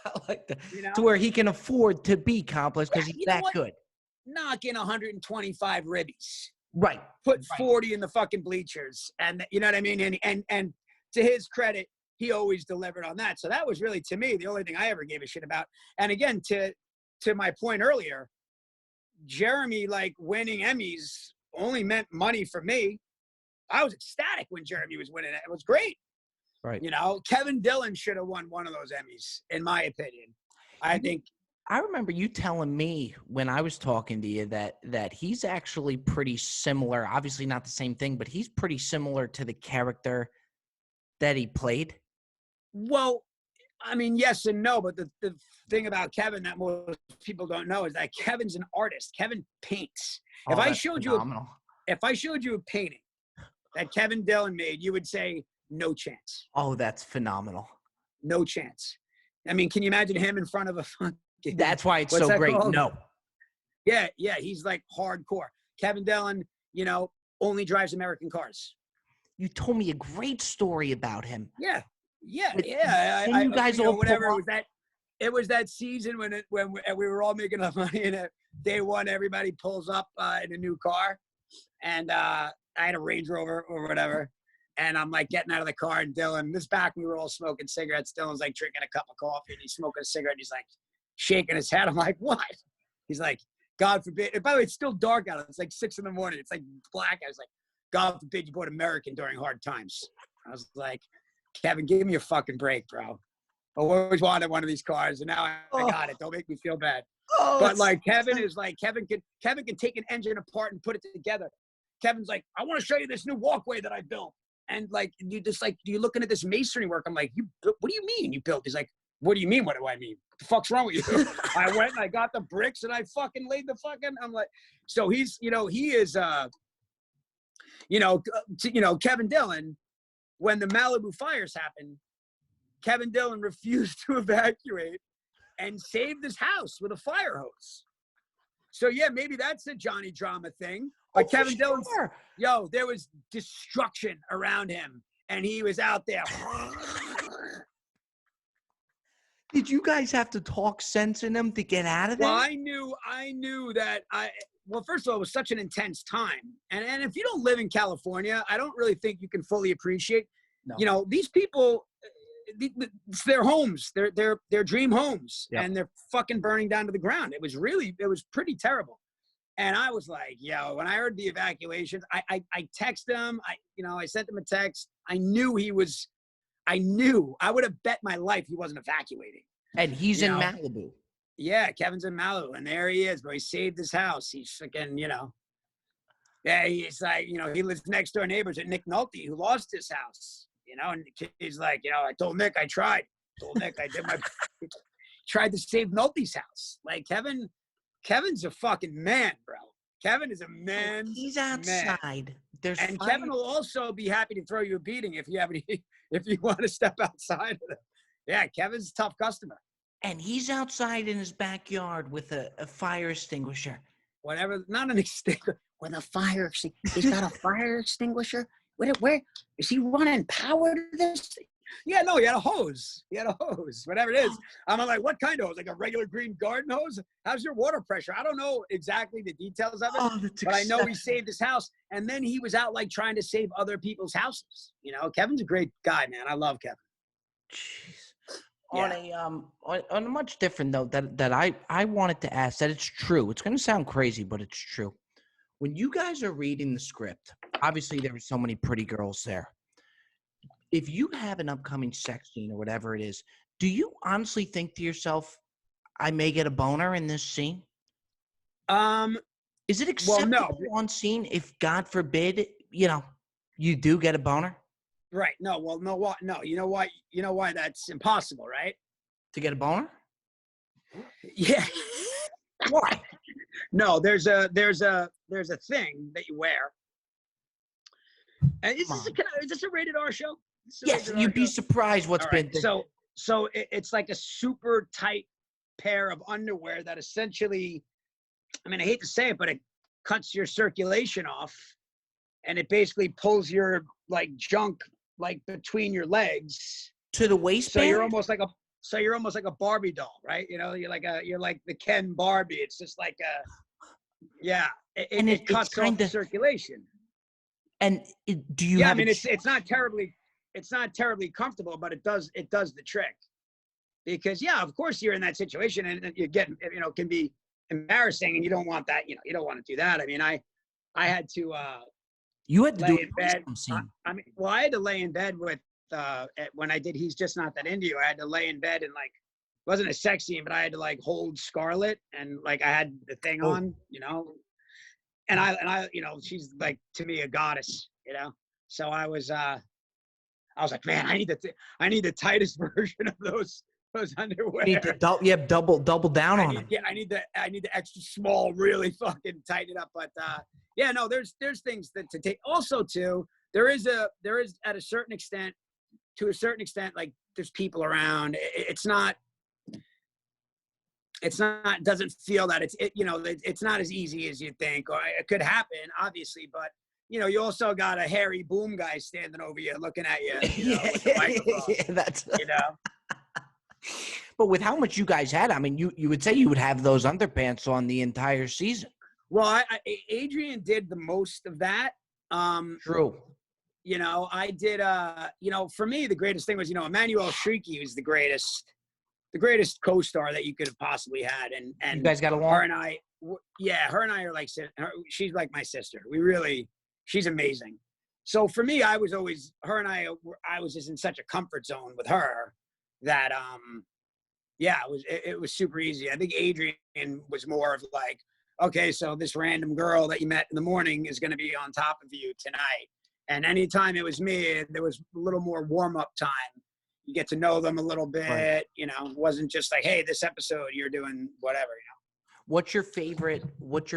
I like that. To where he can afford to be complex because he's that good. Knock in 125 ribbies. Right. Put 40 in the fucking bleachers. And you know what I mean? And to his credit, he always delivered on that. So that was really, to me, the only thing I ever gave a shit about. And again, to my point earlier, Jeremy, like, winning Emmys only meant money for me. I was ecstatic when Jeremy was winning it. It was great. Right. Kevin Dillon should have won one of those Emmys, in my opinion. I remember you telling me when I was talking to you that he's actually pretty similar. Obviously not the same thing, but he's pretty similar to the character that he played. Well, yes and no, but the thing about Kevin that most people don't know is that Kevin's an artist. Kevin paints. If I showed you a painting that Kevin Dillon made, you would say no chance. Oh, that's phenomenal. No chance. Can you imagine him in front of a fucking... That's why it's so great. Called? No. Yeah, he's like hardcore. Kevin Dillon, only drives American cars. You told me a great story about him. Yeah. You guys all whatever it was that season when we were all making enough money, and day 1 everybody pulls up in a new car, and I had a Range Rover or whatever, and I'm like getting out of the car, and Dylan, we were all smoking cigarettes. Dylan's like drinking a cup of coffee, and he's smoking a cigarette, and he's like, shaking his head. I'm like, what? He's like, God forbid. And by the way, it's still dark out. It's like 6 a.m. It's like black. I was like, God forbid you bought American during hard times. I was like, Kevin, give me a fucking break, bro. I always wanted one of these cars, and now I got it. Don't make me feel bad. But like Kevin is like Kevin can take an engine apart and put it together. Kevin's like, I want to show you this new walkway that I built. And like you're looking at this masonry work. I'm like, what do you mean you built? He's like, what do you mean? What do I mean? What the fuck's wrong with you? I went and I got the bricks and I fucking laid the fucking. I'm like, so he's he is Kevin Dillon. When the Malibu fires happened, Kevin Dillon refused to evacuate and saved his house with a fire hose. So yeah, maybe that's a Johnny Drama thing. But Kevin Dillon, there was destruction around him, and he was out there. Did you guys have to talk sense in him to get out of there? Well, I knew that well, first of all, it was such an intense time. And if you don't live in California, I don't really think you can fully appreciate, these people, it's their homes, their dream homes, and they're fucking burning down to the ground. It was pretty terrible. And I was like, when I heard the evacuations, I texted him, I sent him a text. I would have bet my life he wasn't evacuating. And he's in Malibu. Yeah, Kevin's in Malibu, and there he is, bro. He saved his house. He's fucking, he's like, he lives next door neighbors at Nick Nolte, who lost his house, and he's like, I told Nick I tried. I did my, tried to save Nolte's house. Like Kevin's a fucking man, bro. Kevin is a man. He's outside. And Kevin will also be happy to throw you a beating if you want to step outside of it. Yeah, Kevin's a tough customer. And he's outside in his backyard with a fire extinguisher. Whatever, not an extinguisher. With a fire extinguisher. He's got a fire extinguisher? Where is he running power to this thing? Yeah, no, he had a hose. Whatever it is. I'm like, what kind of hose? Like a regular green garden hose? How's your water pressure? I don't know exactly the details of it, but I know he saved his house. And then he was out like trying to save other people's houses. Kevin's a great guy, man. I love Kevin. Jeez. Yeah. On a much different note that I wanted to ask, that it's true. It's going to sound crazy, but it's true. When you guys are reading the script, obviously there were so many pretty girls there. If you have an upcoming sex scene or whatever it is, do you honestly think to yourself, I may get a boner in this scene? Is it acceptable on scene if, God forbid, you do get a boner? Right. No. Well, no. What? No. You know why? You know why that's impossible, right? To get a boner? Yeah. Why? No. There's a thing that you wear. And is this a rated R show? Yes. You'd be surprised what's been. So it's like a super tight pair of underwear that essentially, I mean, I hate to say it, but it cuts your circulation off, and it basically pulls your like junk like between your legs to the waistband. So you're almost like a Barbie doll, right? You're like the Ken Barbie. It's just like it cuts off the circulation. And do you? Yeah, I mean, it's not terribly comfortable, but it does the trick. Because of course you're in that situation, and you get it can be embarrassing, and you don't want that. You don't want to do that. I mean, I had to. You had to lay do in bed. I had to lay in bed with when I did He's Just Not That Into You. I had to lay in bed and like, it wasn't a sex scene, but I had to like hold Scarlett, and like I had the thing on, and I she's like to me a goddess, So I was like, man, I need the tightest version of those underwear. You need to double down on them. Yeah, I need the extra small, really fucking tighten it up. But there's things that to take. Also, too, there is at a certain extent, like there's people around. It's not doesn't feel that it's not as easy as you think, or it could happen, obviously, but. You also got a hairy boom guy standing over you, looking at you. With the microphone, that's But with how much you guys had, I mean, you would say you would have those underpants on the entire season. Well, Adrian did the most of that. True. I did. For me, the greatest thing was, Emmanuel Shrieky was the greatest the greatest co-star that you could have possibly had. And You guys got along? her and I are like, she's like my sister. She's amazing. So for me, I was always, I was just in such a comfort zone with her that, it was super easy. I think Adrian was more of like, okay, so this random girl that you met in the morning is going to be on top of you tonight. And anytime it was me, there was a little more warm-up time. You get to know them a little bit, Right. you know, it wasn't just like, hey, this episode you're doing whatever, you know. What's your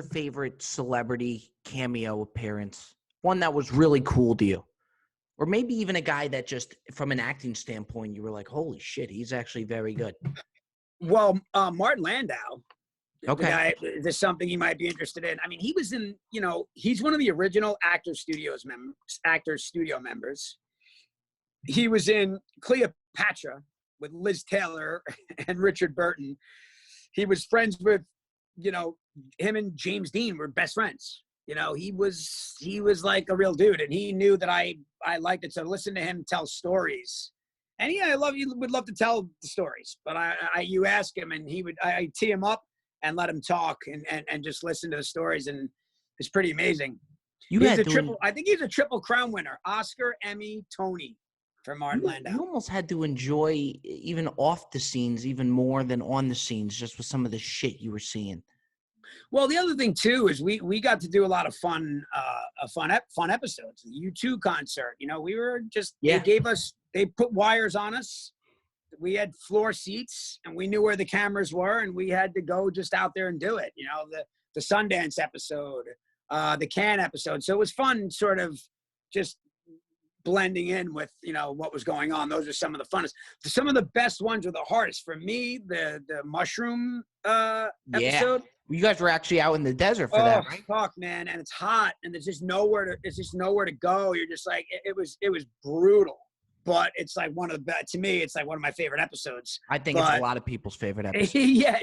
favorite celebrity cameo appearance? One that was really cool to you. Or maybe even a guy that just from an acting standpoint, you were like, holy shit, he's actually very good. Well, Martin Landau, Okay. the guy, there's something you might be interested in. I mean, he was in, you know, he's one of the original Actors Studio members. He was in Cleopatra with Liz Taylor and Richard Burton. He was friends with, you know, him and James Dean were best friends. You know, he was like a real dude, and he knew that I liked it. So listen to him tell stories. And he would love to tell the stories, but you ask him and I tee him up and let him talk and just listen to the stories, and it's pretty amazing. I think he's a triple crown winner: Oscar, Emmy, Tony, for Martin Landau. You almost had to enjoy even off the scenes even more than on the scenes, just with some of the shit you were seeing. Well, the other thing too is we got to do a lot of fun episodes. The U2 concert, you know, we were just they put wires on us. We had floor seats, and we knew where the cameras were, and we had to go just out there and do it. You know, the Sundance episode, the Cannes episode. So it was fun, sort of just blending in with, you know, what was going on. Those are some of the funnest. Some of the best ones are the hardest for me. The mushroom episode. You guys were actually out in the desert for that, right? Fuck, man, and it's hot, and there's just nowhere to go. You're just like, it was brutal, but it's like one of the best. To me, it's like one of my favorite episodes. I think it's a lot of people's favorite episode. Yeah,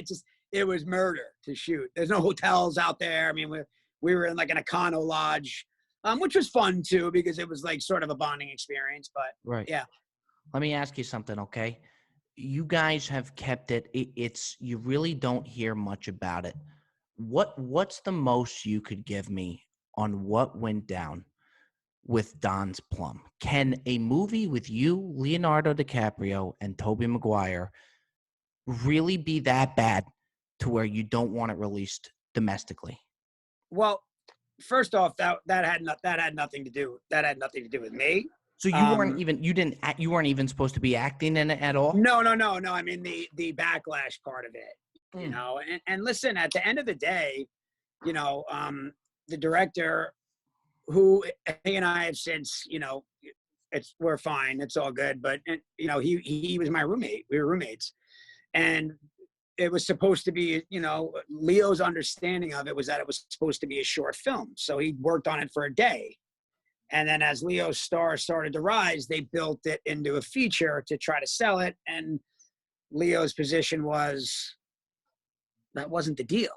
it was murder to shoot. There's no hotels out there. I mean, we were in like an Econo lodge, which was fun too, because it was like sort of a bonding experience. But right, yeah. Let me ask you something, okay? You guys have kept it. You really don't hear much about it. What's the most you could give me on what went down with Don's Plum? Can a movie with you, Leonardo DiCaprio, and Tobey Maguire really be that bad to where you don't want it released domestically? Well, first off, that had nothing to do with me. So you weren't even supposed to be acting in it at all? No. I mean the backlash part of it. You know, and listen, at the end of the day, you know, the director, who he and I have since, you know, we're fine, it's all good, but you know, he was my roommate. We were roommates, and it was supposed to be, you know, Leo's understanding of it was that it was supposed to be a short film, so he worked on it for a day, and then as Leo's star started to rise, they built it into a feature to try to sell it, and Leo's position was that wasn't the deal.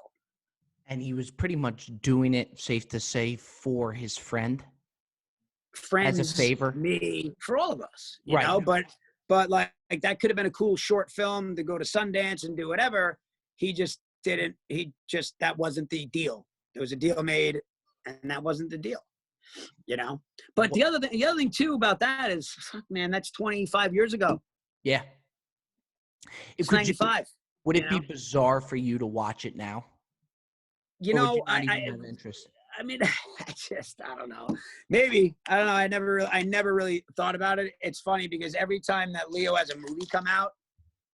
And he was pretty much doing it, safe to say, for his friends, as a favor. Me, for all of us, you know. But like that could have been a cool short film to go to Sundance and do whatever. He just didn't. That wasn't the deal. There was a deal made, and that wasn't the deal. You know. But the other thing too about that is, fuck, man, that's 25 years ago. Yeah. It's 95. Would it be bizarre for you to watch it now? You know, I have interest. I mean, I don't know. Maybe, I don't know. I never really thought about it. It's funny because every time that Leo has a movie come out,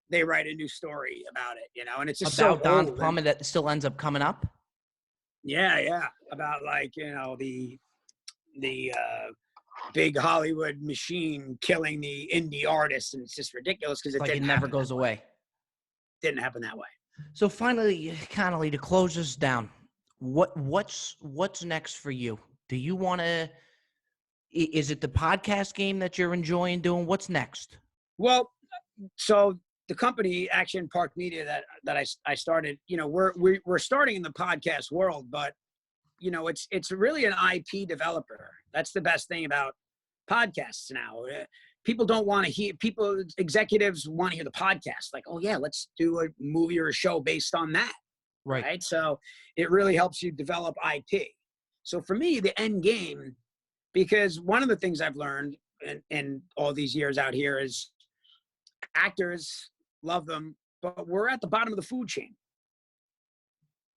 they write a new story about it, you know, and it's just about Don's Plum, and that still ends up coming up. Yeah. About, like, you know, the big Hollywood machine killing the indie artists, and it's just ridiculous because it never goes away. Didn't happen that way. So finally, Connolly, to close us down, what's next for you? Do you want to? Is it the podcast game that you're enjoying doing? What's next? Well, so the company Action Park Media that I started, you know, we're starting in the podcast world, but you know, it's really an IP developer. That's the best thing about podcasts now. people don't want to hear, executives want to hear the podcast. Like, oh yeah, let's do a movie or a show based on that. Right. So it really helps you develop IP. So for me, the end game, because one of the things I've learned in all these years out here is actors love them, but we're at the bottom of the food chain.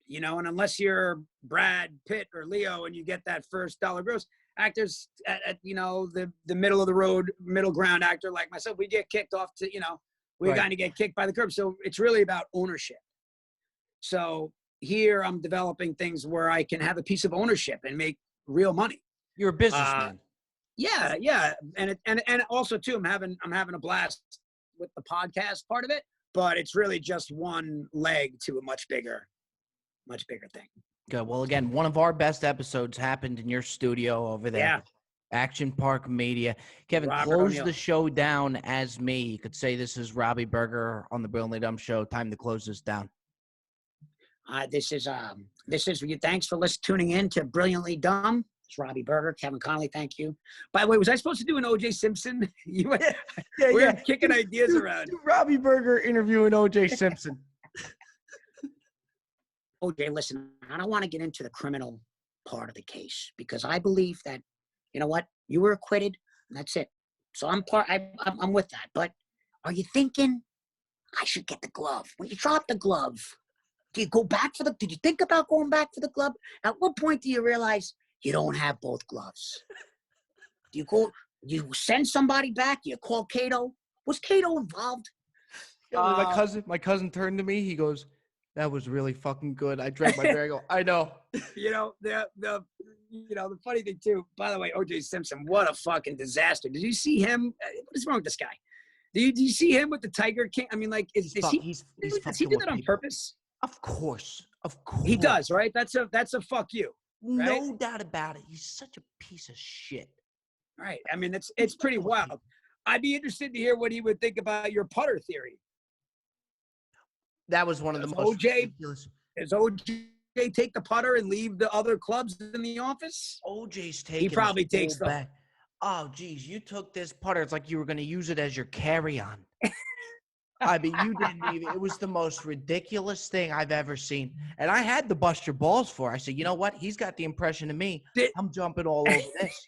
You know, and unless you're Brad Pitt or Leo and you get that first dollar gross, actors at you know, the middle of the road, middle ground actor like myself, we get kicked off to, you know, we kind of get kicked by the curb. So it's really about ownership. So here I'm developing things where I can have a piece of ownership and make real money. You're a businessman. Yeah. And also too, I'm having a blast with the podcast part of it, but it's really just one leg to a much bigger thing. Good. Well, again, one of our best episodes happened in your studio over there. Yeah. Action Park Media. Kevin, Robert close O'Neill. the show down as me. You could say this is Robbie Berger on the Brilliantly Dumb Show. Time to close this down. This is you. Thanks for tuning in to Brilliantly Dumb. It's Robbie Berger, Kevin Connolly. Thank you. By the way, was I supposed to do an O.J. Simpson? We're kicking ideas around. Robbie Berger interviewing O.J. Simpson. OJ, listen, I don't want to get into the criminal part of the case because I believe that, you know what, you were acquitted, and that's it. So I'm with that. But are you thinking I should get the glove? When you drop the glove, did you think about going back for the glove? At what point do you realize you don't have both gloves? Do you send somebody back? Do you call Cato? Was Cato involved? My cousin turned to me. He goes, "That was really fucking good." I drank my beer. I go, "I know." You know, the funny thing too, by the way, O.J. Simpson, what a fucking disaster. Did you see him? What is wrong with this guy? Do you see him with the Tiger King? I mean, like, does he do that on purpose? Of course. He does, right? That's a fuck you. Right? No doubt about it. He's such a piece of shit. Right. I mean, it's pretty wild. I'd be interested to hear what he would think about your putter theory. That was one of the most ridiculous. Does OJ take the putter and leave the other clubs in the office? OJ's taking. He probably takes them. Back. Oh, geez, you took this putter. It's like you were going to use it as your carry-on. I mean, you didn't even. It was the most ridiculous thing I've ever seen. And I had to bust your balls for. I said, you know what? He's got the impression of me. I'm jumping all over this.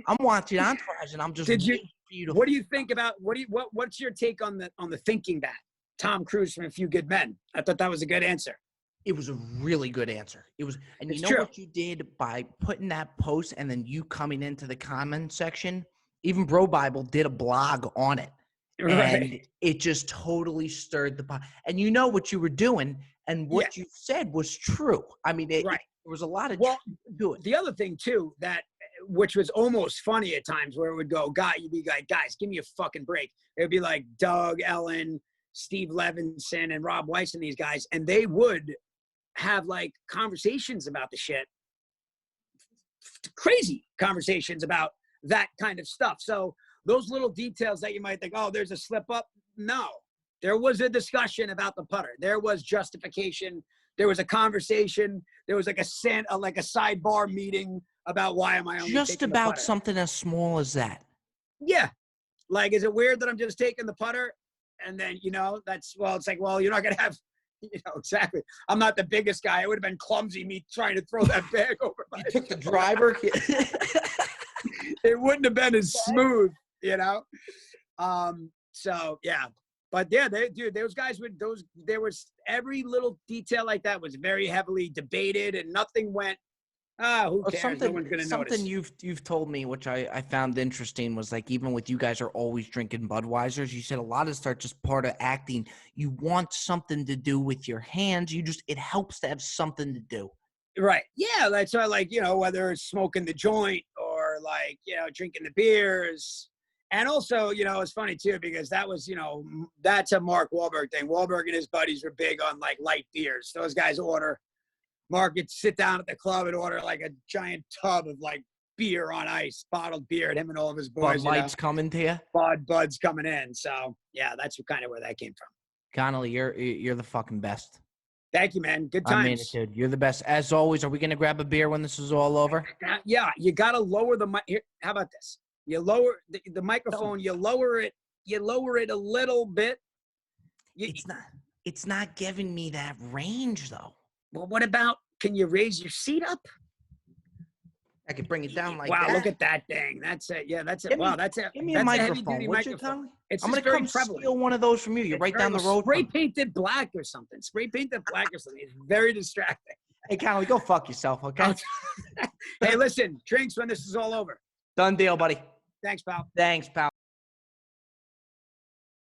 I'm watching Entourage, and I'm just. What do you think about? What's your take on the thinking that Tom Cruise from A Few Good Men? I thought that was a good answer. It was a really good answer. It was, and you know what you did by putting that post, and then you coming into the comment section. Even Bro Bible did a blog on it. Right. And it just totally stirred the pot. And you know what you were doing, and what you said was true. I mean, there was a lot of truth to it. The other thing too, which was almost funny at times, where it would go, you'd be like, guys, give me a fucking break. It would be like Doug, Ellen, Steve Levinson, and Rob Weiss and these guys, and they would have like conversations about the shit, crazy conversations about that kind of stuff. So those little details that you might think, oh, there's a slip up. No, there was a discussion about the putter. There was justification. There was a conversation. There was like a sidebar meeting about why am I only just about something as small as that. Yeah. Like, is it weird that I'm just taking the putter? And then, it's like, well, you're not going to have, exactly. I'm not the biggest guy. It would have been clumsy me trying to throw that bag over my You took the driver. It wouldn't have been as smooth. So yeah, but yeah, those guys there was every little detail like that was very heavily debated, and nothing went, who cares? No one's gonna notice. Something you've told me, which I found interesting, was like, even with you guys are always drinking Budweisers, you said a lot of stuff just part of acting. You want something to do with your hands. It helps to have something to do. Right. Yeah. That's why, whether it's smoking the joint or drinking the beers. And also, it's funny too, because that was, that's a Mark Wahlberg thing. Wahlberg and his buddies were big on like light beers. Those guys Mark would sit down at the club and order like a giant tub of like beer on ice, bottled beer, and him and all of his boys. Bud Light's coming to you? Bud's coming in. So yeah, that's kind of where that came from. Connolly, you're the fucking best. Thank you, man. Good times. I mean it, dude. You're the best. As always, are we going to grab a beer when this is all over? Yeah, you got to lower the mic. Here, how about this? You lower the microphone. You lower it. You lower it a little bit. It's not giving me that range though. Well, what about? Can you raise your seat up? I could bring it down like wow, that. Look at that thing. That's it. Yeah, that's it. Wow, that's it. Give me a microphone, would you, Connolly? I'm going to come steal one of those from you. You're right down the road. Spray painted black or something. Spray painted black or something. It's very distracting. Hey, Connolly, go fuck yourself, okay? Hey, listen, drinks when this is all over. Done deal, buddy. Thanks, pal. Thanks, pal.